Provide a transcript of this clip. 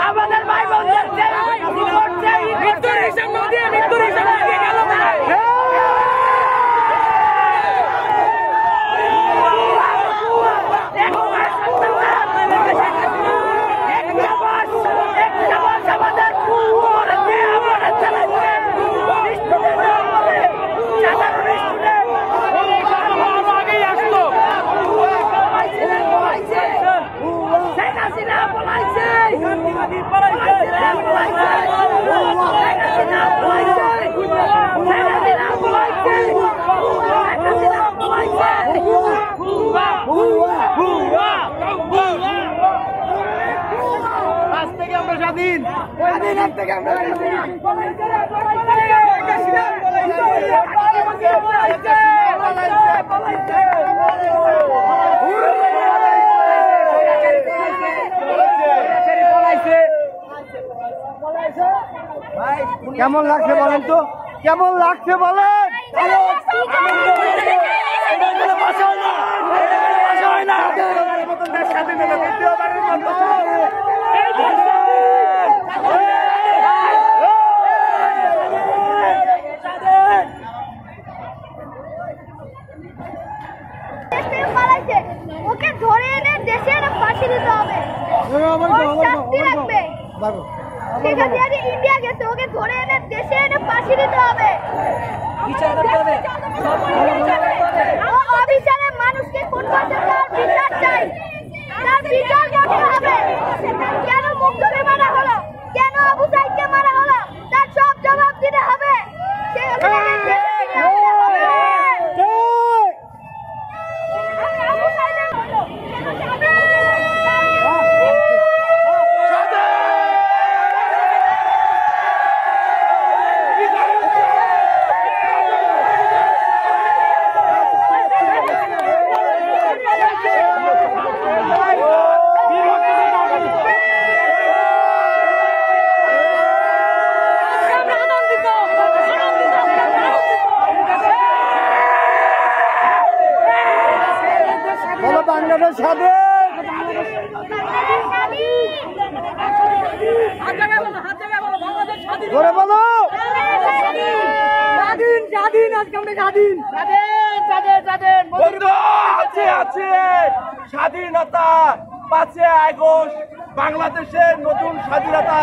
আমাদের ভাই বোনদের স্বাধীন কেমন লাগছে বলেন তো, কেমন লাগছে বলেন? ওকে ধরে এনে দেশে ফাঁসি দিতে হবে, শাস্তি লাগবে। ঠিক আছে, ইন্ডিয়া গেছে, ওকে ধরে এনে দেশে এনে ফাঁসি দিতে হবে। অবিচারে মানুষকে কোন পর্যন্ত বিচার চাই, তার বিচার করতে হবে। কেন মুগ্ধকে মারা হলো, কেন আবু সাইদকে মারা হলো, তার সব জবাব দিতে হবে। বাংলাদেশ স্বাধীন, বলো স্বাধীন স্বাধীন, আজকে আমরা স্বাধীন আছে স্বাধীনতা 5 আগস্ট বাংলাদেশের নতুন স্বাধীনতা।